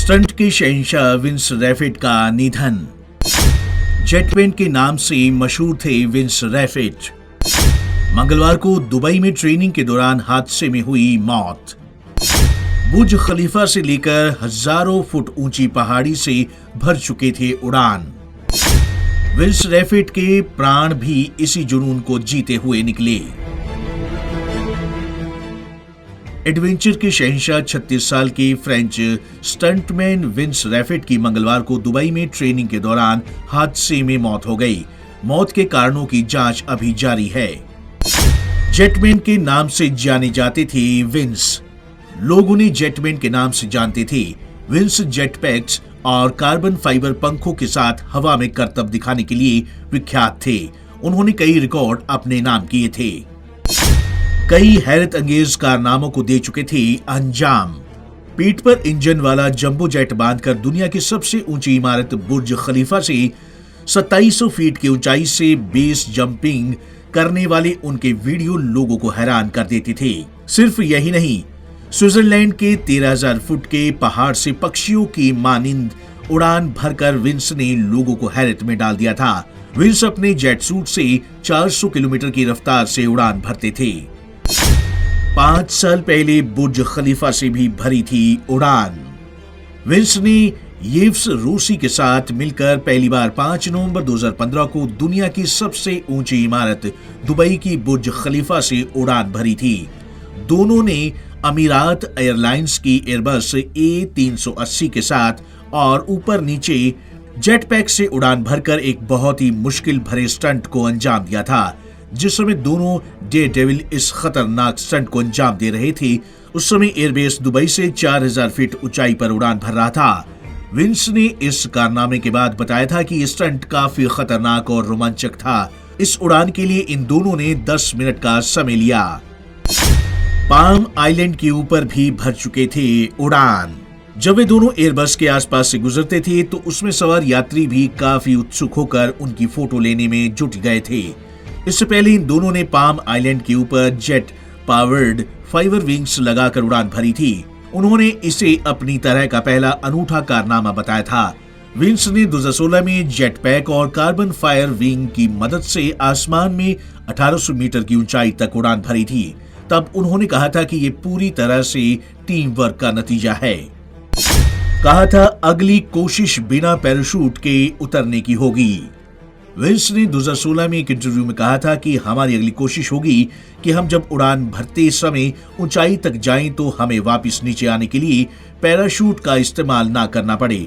Stunt के शहंशाह wins रैफिट का निधन। जेटपेंट के नाम से मशहूर थे विंस रैफिट। मंगलवार को दुबई में ट्रेनिंग के दौरान हादसे में हुई मौत। बुर्ज खलीफा से लेकर हजारों फुट ऊंची पहाड़ी से भर चुके थे उड़ान। विंस रैफिट के प्राण भी इसी जुनून को जीते हुए निकले। एडवेंचर के शहंशाह 36 साल के फ्रेंच स्टंटमैन विंस रैफिट की मंगलवार को दुबई में ट्रेनिंग के दौरान हादसे में मौत हो गई। मौत के कारणों की जांच अभी जारी है। जेटमैन के नाम से जाने जाते थे विंस। लोग उन्हें जेटमैन के नाम से जानते थे। विंस जेटपैक्स और कार्बन फाइबर पंखों के साथ हवा में करतब दिखाने के लिए विख्यात थे। उन्होंने कई रिकॉर्ड अपने नाम किए थे। कई हैरत अंगेज कारनामों को दे चुके थे अंजाम। पीठ पर इंजन वाला जंबो जेट बांधकर दुनिया की सबसे ऊंची इमारत बुर्ज खलीफा से 2700 फीट की ऊंचाई से बेस जंपिंग करने वाले उनके वीडियो लोगों को हैरान कर देते थे। सिर्फ यही नहीं, स्विट्जरलैंड के 13,000 फुट के पहाड़ से पक्षियों की मानिंद उड़ान भरकर विंस ने लोगों को हैरत में डाल दिया था। विंस अपने जेट सूट से 400 किलोमीटर की रफ्तार से उड़ान भरते थे। 5 साल पहले बुर्ज खलीफा से भी भरी थी उड़ान। विंस ने येव्स रूसी के साथ मिलकर पहली बार 5 नवंबर 2015 को दुनिया की सबसे ऊंची इमारत दुबई की बुर्ज खलीफा से उड़ान भरी थी। दोनों ने अमीरात एयरलाइंस की एयरबस A380 के साथ और ऊपर नीचे जेटपैक से उड़ान भरकर एक बहुत ही मुश्किल भरे स्टंट को अंजाम दिया था। जिस समय दोनों डेयरडेविल इस खतरनाक स्टंट को अंजाम दे रहे थे, उस समय एयरबेस दुबई से 4000 फीट ऊंचाई पर उड़ान भर रहा था। विंस ने इस कारनामे के बाद बताया था कि यह स्टंट काफी खतरनाक और रोमांचक था। इस उड़ान के लिए इन दोनों ने 10 मिनट का समय लिया। पाम आइलैंड के ऊपर भी भर चुके थे उड़ान। जब वे दोनों एयरबस के आसपास से गुजरते थे तो उसमें सवार यात्री भी काफी उत्सुक होकर उनकी फोटो लेने में जुट गए थे। इससे पहले इन दोनों ने पाम आइलैंड के ऊपर जेट पावर्ड फाइबर विंग्स लगाकर उड़ान भरी थी। उन्होंने इसे अपनी तरह का पहला अनूठा कारनामा बताया था। विंस ने 2016 में जेटपैक और कार्बन फायर विंग की मदद से आसमान में 1800 मीटर की ऊंचाई तक उड़ान भरी थी। तब उन्होंने कहा था कि ये पूरी तरह से टीम वर्क का नतीजा है। कहा था अगली कोशिश बिना पैराशूट के उतरने की होगी। विंस ने 2016 में एक इंटरव्यू में कहा था कि हमारी अगली कोशिश होगी कि हम जब उड़ान भरते समय ऊंचाई तक जाएं तो हमें वापस नीचे आने के लिए पैराशूट का इस्तेमाल ना करना पड़े।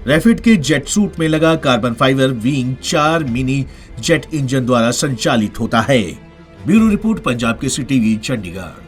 रैफिट के जेट सूट में लगा carbon fibre wing 4 mini jet engine द्वारा संचालित होता है। Bureau report, Punjab Kesari TV, Chandigarh.